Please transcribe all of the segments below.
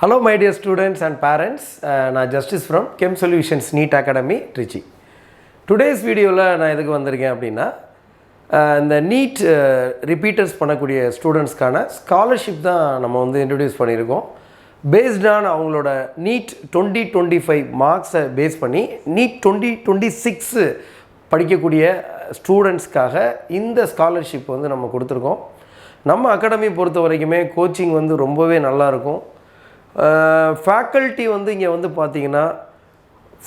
Hello my dear students and parents, நான் Justice from Chem Solutions NEET Academy, Trichy. Today's videoவில் நான் எதுக்கு வந்திருக்கேன் அப்படின்னா இந்த நீட் ரிப்பீட்டர்ஸ் பண்ணக்கூடிய ஸ்டூடெண்ட்ஸ்க்கான ஸ்காலர்ஷிப் தான் நம்ம வந்து இன்ட்ரடியூஸ் பண்ணியிருக்கோம். பேஸ்ட் ஆன் அவங்களோட நீட் 2025 மார்க்ஸை பேஸ் பண்ணி நீட் 2026 படிக்கக்கூடிய ஸ்டூடெண்ட்ஸ்க்காக இந்த ஸ்காலர்ஷிப் வந்து நம்ம கொடுத்துருக்கோம். நம்ம அகாடமி பொறுத்த வரைக்குமே கோச்சிங் வந்து ரொம்பவே நல்லாயிருக்கும். ஃபேக்கல்ட்டி வந்து இங்கே வந்து பார்த்திங்கன்னா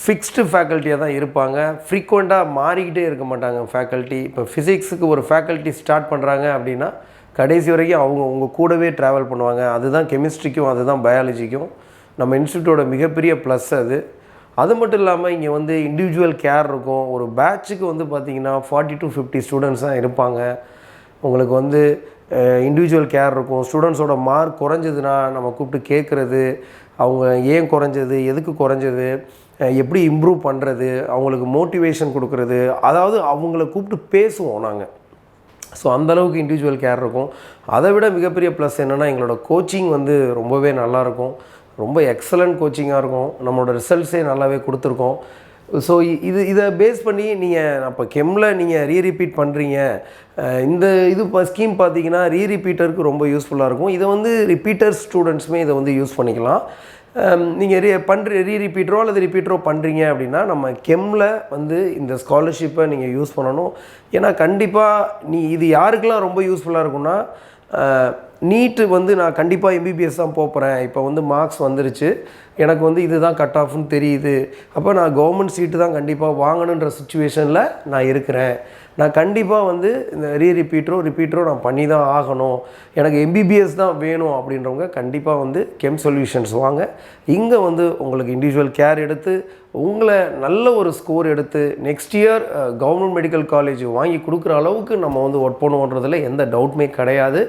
ஃபிக்ஸ்டு ஃபேக்கல்ட்டியாக தான் இருப்பாங்க. ஃப்ரீக்வெண்ட்டாக மாறிக்கிட்டே இருக்க மாட்டாங்க ஃபேக்கல்ட்டி. இப்போ ஃபிசிக்ஸுக்கு ஒரு ஃபேக்கல்ட்டி ஸ்டார்ட் பண்ணுறாங்க அப்படின்னா கடைசி வரைக்கும் அவங்க உங்கள் கூடவே ட்ராவல் பண்ணுவாங்க. அதுதான் கெமிஸ்ட்ரிக்கும் அதுதான் பயாலஜிக்கும் நம்ம இன்ஸ்டியூட்டோட மிகப்பெரிய ப்ளஸ் அது. அது மட்டும் இல்லாமல் இங்கே வந்து இண்டிவிஜுவல் கேர் இருக்கும். ஒரு பேட்சுக்கு வந்து பார்த்திங்கன்னா 40 to 50 ஸ்டூடெண்ட்ஸ் தான் இருப்பாங்க. உங்களுக்கு வந்து இண்டிவிஜுவல் கேர் இருக்கும். ஸ்டூடெண்ட்ஸோட மார்க் குறைஞ்சதுன்னா நம்ம கூப்பிட்டு கேட்குறது, அவங்க ஏன் குறைஞ்சது, எதுக்கு குறைஞ்சது, எப்படி இம்ப்ரூவ் பண்ணுறது, அவங்களுக்கு மோட்டிவேஷன் கொடுக்குறது, அதாவது அவங்கள கூப்பிட்டு பேசுவோம் நாங்கள். ஸோ அந்தளவுக்கு இண்டிவிஜுவல் கேர் இருக்கும். அதை விட மிகப்பெரிய ப்ளஸ் என்னென்னா எங்களோட கோச்சிங் வந்து ரொம்பவே நல்லாயிருக்கும். ரொம்ப எக்ஸலண்ட் கோச்சிங்காக இருக்கும். நம்மளோட ரிசல்ட்ஸே நல்லாவே கொடுத்துருக்கோம். ஸோ இதை பேஸ் பண்ணி நீங்கள் அப்போ கெம்மில் நீங்கள் ரீரிப்பீட் பண்ணுறீங்க. இந்த இப்போ ஸ்கீம் பார்த்தீங்கன்னா ரீரிப்பீட்டருக்கு ரொம்ப யூஸ்ஃபுல்லாக இருக்கும். இதை வந்து ரிப்பீட்டர் ஸ்டூடெண்ட்ஸுமே இதை வந்து யூஸ் பண்ணிக்கலாம். நீங்கள் ரீரிப்பீட்டரோ அல்லது ரிப்பீட்டரோ பண்ணுறீங்க அப்படின்னா நம்ம கெம்மில் வந்து இந்த ஸ்காலர்ஷிப்பை நீங்கள் யூஸ் பண்ணணும். ஏன்னா கண்டிப்பாக இது யாருக்கெல்லாம் ரொம்ப யூஸ்ஃபுல்லாக இருக்கும்னா, நீட்டு வந்து நான் கண்டிப்பாக எம்பிபிஎஸ் தான் போகிறேன், இப்போ வந்து மார்க்ஸ் வந்துருச்சு, எனக்கு வந்து இதுதான் கட் ஆஃப்னு தெரியுது, அப்போ நான் கவர்மெண்ட் சீட்டு தான் கண்டிப்பாக வாங்கணுன்ற சுச்சுவேஷனில் நான் இருக்கிறேன், நான் கண்டிப்பாக வந்து இந்த ரிப்பீட்டரோ நான் பண்ணி தான் ஆகணும், எனக்கு எம்பிபிஎஸ் தான் வேணும் அப்படின்றவங்க கண்டிப்பாக வந்து கெம் சொல்யூஷன்ஸ் வாங்க. இங்கே வந்து உங்களுக்கு இண்டிவிஜுவல் கேர் எடுத்து உங்களை நல்ல ஒரு ஸ்கோர் எடுத்து next year government medical college வாங்கி கொடுக்குற அளவுக்கு நம்ம வந்து ஒர்க் பண்ணுவோன்றதில் எந்த டவுட்டுமே கிடையாது.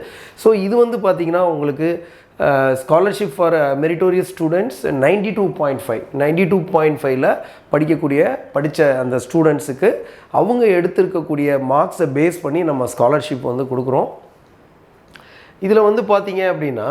ஸோ இது வந்து பார்த்திங்கன்னா உங்களுக்கு ஸ்காலர்ஷிப் ஃபார் மெரிட்டோரியஸ் ஸ்டூடெண்ட்ஸ் 92.5 படித்த அந்த ஸ்டூடெண்ட்ஸுக்கு அவங்க எடுத்திருக்கக்கூடிய மார்க்ஸை பேஸ் பண்ணி நம்ம ஸ்காலர்ஷிப் வந்து கொடுக்குறோம். இதில் வந்து பார்த்திங்க அப்படின்னா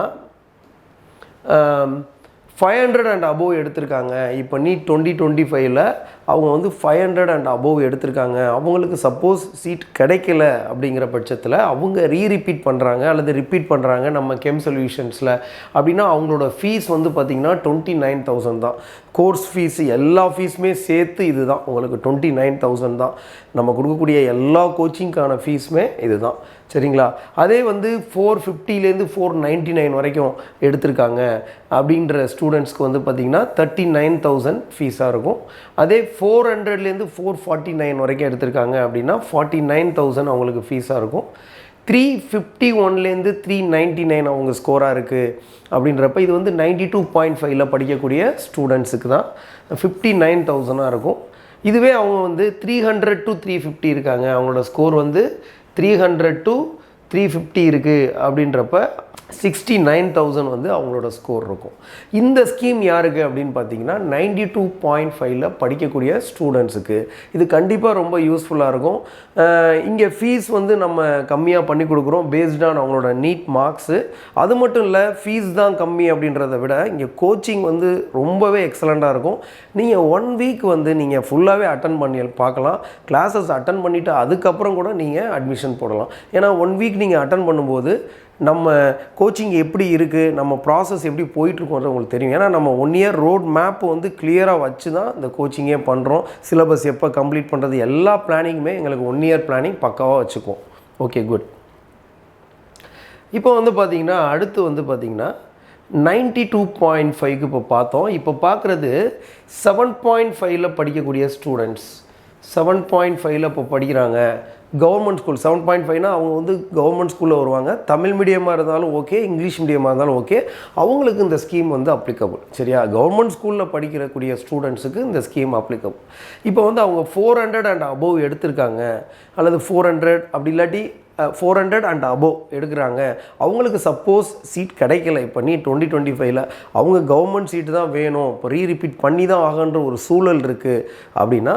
500 and above எடுத்திருக்காங்க. இப்போ நீட் 2025 அவங்க வந்து 500 and above எடுத்திருக்காங்க. அவங்களுக்கு சப்போஸ் சீட் கிடைக்கல அப்படிங்கிற பட்சத்தில் அவங்க ரீரிப்பீட் பண்ணுறாங்க அல்லது ரிப்பீட் பண்ணுறாங்க நம்ம கெம் சொல்யூஷன்ஸில் அப்படின்னா அவங்களோட ஃபீஸ் வந்து பார்த்திங்கன்னா 29,000 தான். கோர்ஸ் ஃபீஸு எல்லா ஃபீஸுமே சேர்த்து இது தான் உங்களுக்கு 29,000 தான். நம்ம கொடுக்கக்கூடிய எல்லா கோச்சிங்க்கான ஃபீஸுமே இது தான். சரிங்களா? அதே வந்து 450 499 வரைக்கும் எடுத்திருக்காங்க அப்படின்ற ஸ்டூடெண்ட்ஸ்க்கு வந்து பார்த்திங்கன்னா 39,000 ஃபீஸாக இருக்கும். அதே 400 449 வரைக்கும் எடுத்திருக்காங்க அப்படின்னா 49,000 அவங்களுக்கு ஃபீஸாக இருக்கும். 351 399 அவங்க ஸ்கோராக இருக்குது அப்படின்றப்ப இது வந்து 92.5 படிக்கக்கூடிய ஸ்டூடெண்ட்ஸுக்கு தான் 59,000 இருக்கும். இதுவே அவங்க வந்து 300 to 350 இருக்காங்க, அவங்களோட ஸ்கோர் வந்து 300 to 350 இருக்குது அப்படின்றப்ப 69,000 வந்து அவங்களோட ஸ்கோர் இருக்கும். இந்த ஸ்கீம் யாருக்கு அப்படின்னு பார்த்தீங்கன்னா 92.5 படிக்கக்கூடிய ஸ்டூடெண்ட்ஸுக்கு இது கண்டிப்பாக ரொம்ப யூஸ்ஃபுல்லாக இருக்கும். இங்கே ஃபீஸ் வந்து நம்ம கம்மியாக பண்ணி கொடுக்குறோம் பேஸ்ட் ஆன் அவங்களோட நீட் மார்க்ஸு. அது மட்டும் இல்லை, ஃபீஸ் தான் கம்மி அப்படின்றத விட இங்கே கோச்சிங் வந்து ரொம்பவே எக்ஸலண்ட்டாக இருக்கும். நீங்கள் 1 வீக் வந்து நீங்கள் ஃபுல்லாகவே அட்டன் பண்ணி பார்க்கலாம். கிளாஸஸ் அட்டன் பண்ணிவிட்டு அதுக்கப்புறம் கூட நீங்கள் அட்மிஷன் போடலாம். ஏன்னா 1 வீக் நீங்கள் அட்டன் பண்ணும்போது நம்ம கோச்சிங் எப்படி இருக்குது, நம்ம ப்ராசஸ் எப்படி போயிட்டுருக்கோன்றது உங்களுக்கு தெரியும். ஏன்னா நம்ம 1 year ரோட் மேப் வந்து கிளியராக வச்சு தான் இந்த கோச்சிங்கே பண்ணுறோம். சிலபஸ் எப்போ கம்ப்ளீட் பண்ணுறது எல்லா பிளானிங்குமே எங்களுக்கு 1 year பிளானிங் பக்காவாக வச்சுக்குவோம். Okay, good. இப்போ வந்து பார்த்திங்கன்னா அடுத்து வந்து பார்த்திங்கன்னா 92.5க்கு இப்போ பார்த்தோம். இப்போ பார்க்குறது 7.5 படிக்கக்கூடிய ஸ்டூடெண்ட்ஸ் 7.5 இப்போ படிக்கிறாங்க. கவர்மெண்ட் ஸ்கூல் 7.5னா அவங்க வந்து கவர்மெண்ட் ஸ்கூலில் வருவாங்க. தமிழ் மீடியமாக இருந்தாலும் ஓகே, இங்கிலீஷ் மீடியமாக இருந்தாலும் ஓகே, அவங்களுக்கு இந்த ஸ்கீம் வந்து அப்ளிகபிள். சரியா? கவர்மெண்ட் ஸ்கூலில் படிக்கக்கூடிய ஸ்டூடெண்ட்ஸுக்கு இந்த ஸ்கீம் அப்ளிகபிள். இப்போ வந்து அவங்க 400 and above எடுத்திருக்காங்க அல்லது 400 அப்படி இல்லாட்டி 400 and above எடுக்கிறாங்க. அவங்களுக்கு சப்போஸ் சீட் கிடைக்கல, இப்போ நீ 2025 அவங்க கவர்மெண்ட் சீட்டு தான் வேணும், இப்போ ரீரிப்பீட் பண்ணி தான் ஆகன்ற ஒரு சூழல் இருக்குது அப்படின்னா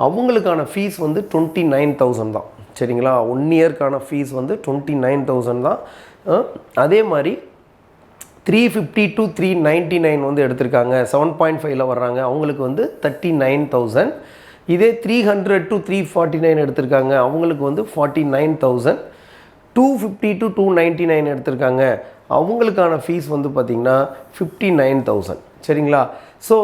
அவங்களுக்கான ஃபீஸ் வந்து 29,000 தான். சரிங்களா? 1 இயர்க்கான ஃபீஸ் வந்து 29,000 தான். அதே மாதிரி 350 to 399 வந்து எடுத்திருக்காங்க, 7.5ல வர்றாங்க, அவங்களுக்கு வந்து 39,000. இதே 300 to 349 எடுத்திருக்காங்க, அவங்களுக்கு வந்து 49,000. 250 to 299 எடுத்திருக்காங்க, அவங்களுக்கான ஃபீஸ் வந்து பார்த்திங்கன்னா 59,000. சரிங்களா? ஸோ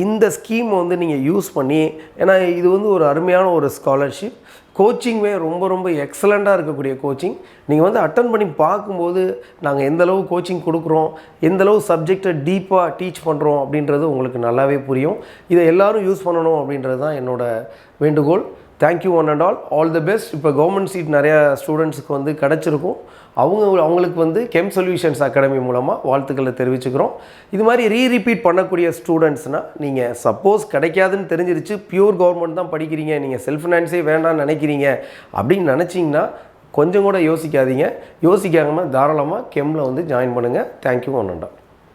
இந்த ஸ்கீம் வந்து நீங்கள் யூஸ் பண்ணி, ஏன்னா இது வந்து ஒரு அருமையான ஒரு ஸ்காலர்ஷிப், கோச்சிங்குமே ரொம்ப ரொம்ப எக்ஸலண்ட்டாக இருக்கக்கூடிய கோச்சிங். நீங்கள் வந்து அட்டன் பண்ணி பார்க்கும்போது நாங்கள் எந்தளவு கோச்சிங் கொடுக்குறோம், எந்தளவு சப்ஜெக்டை டீப்பாக டீச் பண்ணுறோம் அப்படின்றது உங்களுக்கு நல்லாவே புரியும். இதை எல்லோரும் யூஸ் பண்ணணும் அப்படின்றது தான் என்னோடய வேண்டுகோள். Thank you one and all the best. இப்போ கவர்மெண்ட் சீட் நிறையா ஸ்டூடெண்ட்ஸுக்கு வந்து கிடச்சிருக்கும். அவங்களுக்கு வந்து கெம் சொல்யூஷன்ஸ் அகாடமி மூலமாக வாழ்த்துக்களை தெரிவிச்சுக்கிறோம். இது மாதிரி ரீரிப்பீட் பண்ணக்கூடிய ஸ்டூடெண்ட்ஸ்னால், நீங்கள் சப்போஸ் கிடைக்காதுன்னு தெரிஞ்சிருச்சு, பியூர் கவர்மெண்ட் தான் படிக்கிறீங்க, நீங்கள் செல்ஃப் ஃபினான்ஸே வேண்டாம்னு நினைக்கிறீங்க அப்படின்னு நினச்சிங்கன்னா கொஞ்சம் கூட யோசிக்காதீங்க. யோசிக்காமல் தாராளமாக கெம்மில் வந்து ஜாயின் பண்ணுங்கள். Thank you one and all.